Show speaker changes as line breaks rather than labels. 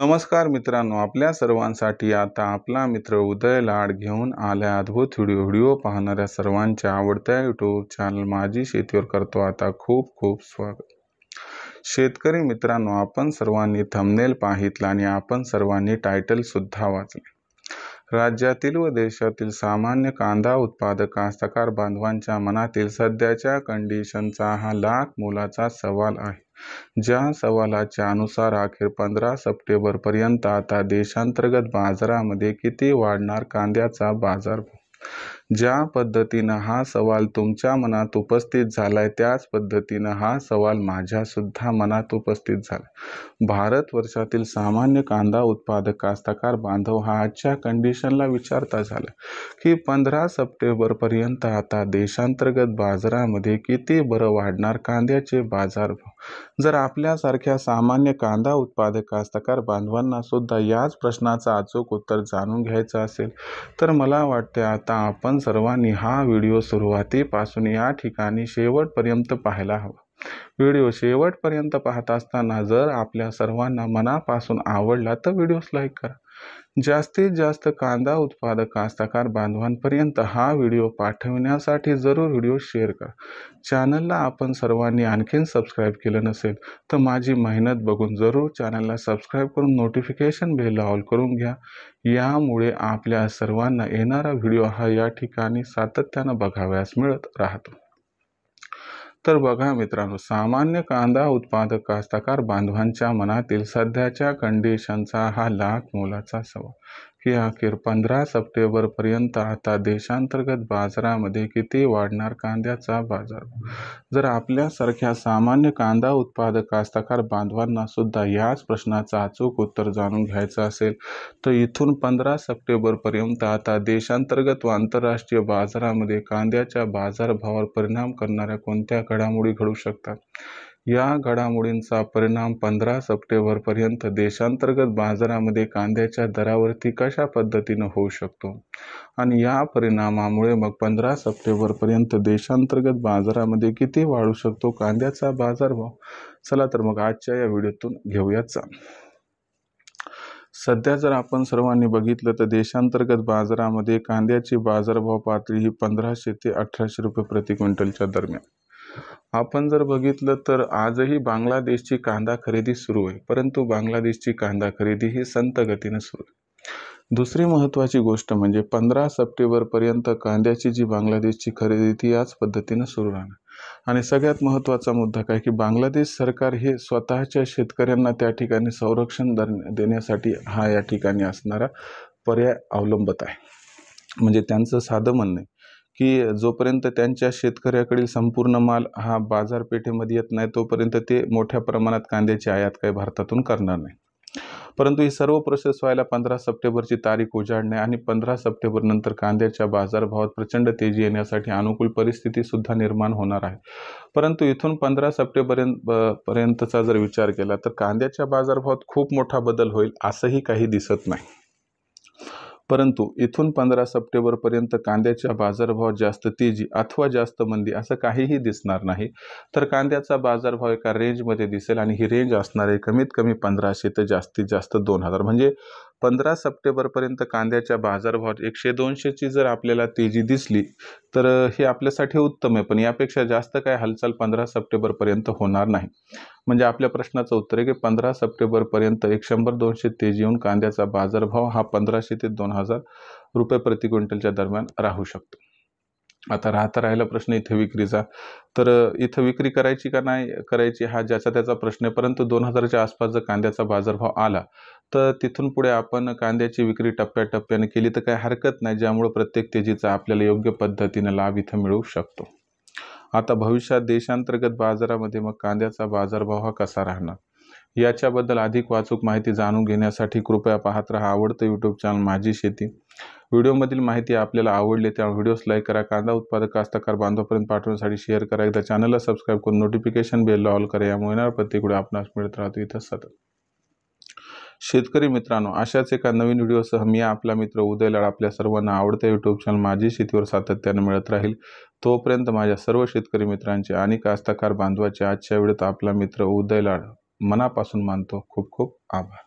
नमस्कार मित्रांनो, आपल्या सर्वांसाठी आता आपला मित्र उदय लाड घेऊन आल्या अद्भुत व्हिडिओ पाहणाऱ्या सर्वांच्या आवडत्या यूट्यूब चॅनल माझी शेतीवर करतो आता खूप खूप स्वागत। शेतकरी मित्रांनो, आपण सर्वांनी थंबनेल पाहितला आणि आपण सर्वांनी टायटल सुद्धा वाचले। राज्यातील व देशातील सामान्य कांदा उत्पादक कास्तकार बांधवांच्या मनातील सध्याच्या कंडिशनचा हा लाख मोलाचा सवाल आहे। ज्या सवालाच्या अनुसार अखेर 15 सप्टेंबर पर्यंत आता देशांतर्गत बाजारामध्ये किती वाढणार कांद्याचा बाजारभाव। ज्या पद्धतीनं हा सवाल तुमच्या मनात उपस्थित झालाय त्याच पद्धतीनं हा सवाल माझ्या सुद्धा मनात उपस्थित झाला। भारतवर्षातील सामान्य कांदा उत्पादक कास्तकार बांधव हा आजच्या कंडिशनला विचारता झाला की 15 सप्टेंबर पर्यंत आता देशांतर्गत बाजारामध्ये किती बरं वाढणार कांद्याचे बाजारभाव। जर आपल्यासारख्या सामान्य कांदा उत्पादक कास्तकार बांधवांना सुद्धा याच प्रश्नाचं अचूक उत्तर जाणून घ्यायचं असेल तर मला वाटते आता आपण सर्वांनी हा व्हिडिओ सुरुवातीपासून या ठिकाणी शेवटपर्यंत पाहायला हवा। व्हिडिओ शेवटपर्यंत पाहत असताना जर आपल्या सर्वांना मनापासून आवडला तर व्हिडिओस लाईक करा। जास्तीत जास्त कांदा उत्पादक कास्तकार बांधवांपर्यंत हा व्हिडिओ पाठविण्यासाठी जरूर व्हिडिओ शेअर करा। चॅनलला आपण सर्वांनी आणखीन सबस्क्राईब केलं नसेल तर माझी मेहनत बघून जरूर चॅनलला सबस्क्राईब करून नोटिफिकेशन बेल ऑल करून घ्या। यामुळे आपल्या सर्वांना येणारा व्हिडिओ हा या ठिकाणी सातत्यानं बघावयास मिळत राहतो। तर बघा मित्रांनो, सामान्य कांदा उत्पादक कास्तकार बांधवांच्या मनातील सध्याच्या कंडिशनचा हा लाख मोलाचा सवाल की अखेर 15 सप्टेंबर पर्यंत आता देशांतर्गत बाजारामध्ये किती वाढणार कांद्याचा बाजारभाव। जर आपल्यासारख्या सामान्य कांदा उत्पादक कास्तकार बांधवांना सुद्धा याच प्रश्नाचं अचूक उत्तर जाणून घ्यायचं असेल तर इथून 15 सप्टेंबर पर्यंत आता देशांतर्गत व आंतरराष्ट्रीय बाजारामध्ये कांद्याच्या बाजारभावावर परिणाम करणाऱ्या कोणत्या घडामोडी घडू शकतात। या घडामोडींचा परिणाम 15 सप्टेंबर पर्यंत देशांतर्गत बाजारामध्ये कांद्याच्या दरावरती कशा पद्धतीने होऊ शकतो आणि या परिणामामुळे मग 15 सप्टेंबर पर्यंत देशांतर्गत बाजारामध्ये किती वाढू शकतो कांद्याचा बाजारभाव। चला तर मग आजच्या या व्हिडिओतून घेऊयात जाणून। सध्या जर आपण सर्वांनी बघितलं तर देशांतर्गत बाजारामध्ये कांद्याची बाजारभाव पातळी ही 1500 ते 1800 रुपये प्रति क्विंटलच्या दरम्यान। आपण जर बघितलं तर आजही बांगलादेशची कांदा खरेदी सुरू आहे, परंतु बांगलादेशची कांदा खरेदी ही संत गतीने सुरू आहे। दुसरी महत्त्वाची गोष्ट म्हणजे 15 सप्टेंबर पर्यंत कांद्याची जी बांगलादेशची खरेदी ती याच पद्धतीने सुरू राहणार। आणि सगळ्यात महत्त्वाचा मुद्दा काय की बांगलादेश सरकार हे स्वतःच्या शेतकऱ्यांना त्या ठिकाणी संरक्षण देण्यासाठी हा या ठिकाणी असणारा पर्याय अवलंबत आहे। म्हणजे त्यांचं साधं म्हणणं आहे की जोपर्यंत त्यांच्या शेतकऱ्याकडील संपूर्ण माल हा बाजारपेठेमध्ये येत नाही तोपर्यंत ते मोठ्या प्रमाणात कांद्याची आयात काही भारतातून करणार नाही। परंतु ही सर्व प्रोसेस व्हायला 15 सप्टेंबरची तारीख उजाडणे आणि 15 सप्टेंबर नंतर कांद्याच्या बाजारभावात प्रचंड तेजी येण्यासाठी अनुकूल परिस्थिती सुद्धा निर्माण होणार आहे। परंतु इथून 15 सप्टेंबर पर्यंतचा जर विचार केला तर कांद्याच्या बाजारभावात खूप मोठा बदल होईल असंही काही दिसत नाही। परंतु इथून 15 सप्टेंबर पर्यंत कांद्याच्या बाजारभावात जास्त तेजी अथवा जास्त मंदी असं काहीही दिसणार नाही। तर कांद्याचा बाजारभाव एका रेंजमध्ये दिसेल आणि ही रेंज असणार आहे कमीत कमी 1500 ते जास्तीत जास्त 2000। म्हणजे 15 सप्टेंबर पर्यंत कांद्याच्या बाजारभावात 100-200 ची जर आपल्याला तेजी दिसली तर हे आपल्यासाठी उत्तम आहे, पण यापेक्षा जास्त काय हालचाल 15 सप्टेंबर पर्यंत होणार नाही। म्हणजे आपल्या प्रश्नाचं उत्तर आहे की 15 सप्टेंबर पर्यंत 100-200 तेजी येऊन कांद्याचा बाजारभाव हा 1500 ते 2000 रुपये प्रति क्विंटलच्या दरम्यान राहू शकतो। आता राहिला प्रश्न इथे विक्रीचा, तर इथं विक्री करायची का नाही करायची हा ज्याचा त्याचा प्रश्न आहे। परंतु 2000च्या आसपास जर कांद्याचा बाजारभाव आला तर तिथून पुढे आपण कांद्याची विक्री टप्प्याटप्प्याने केली तर काही हरकत नाही, ज्यामुळे प्रत्येक तेजीचा आपल्याला योग्य पद्धतीने लाभ इथं मिळू शकतो। आता भविष्यात देशांतर्गत बाजारामध्ये मग कांद्याचा बाजारभाव हा कसा राहणार याच्याबद्दल अधिक वाचूक माहिती जाणून घेण्यासाठी कृपया पाहत राहा आवडतं यूट्यूब चॅनल माझी शेती। व्हिडिओमधील माहिती आपल्याला आवडली त्यामुळे व्हिडिओस लाईक करा, कांदा उत्पादक कास्तकार बांधवांपर्यंत पाठवण्यासाठी शेअर करा, एकदा चॅनलला सबस्क्राईब करून नोटिफिकेशन बेल ऑल करा। यामुळे येणारा प्रत्येक व्हिडिओ आपणास मिळत राहतो इथं सतत। शेतकरी मित्रांनो, अशाच एका नवीन व्हिडिओसह मी आपला मित्र उदय लाड आपल्या सर्वांना आवडत्या यूट्यूब चॅनल माझी शेतीवर सातत्याने मिळत राहील। तोपर्यंत माझ्या सर्व शेतकरी मित्रांचे आणि कास्तकार बांधवाचे आजच्या व्हिडिओत आपला मित्र उदय लाड मनापासून मानतो। खूप खूप आभार।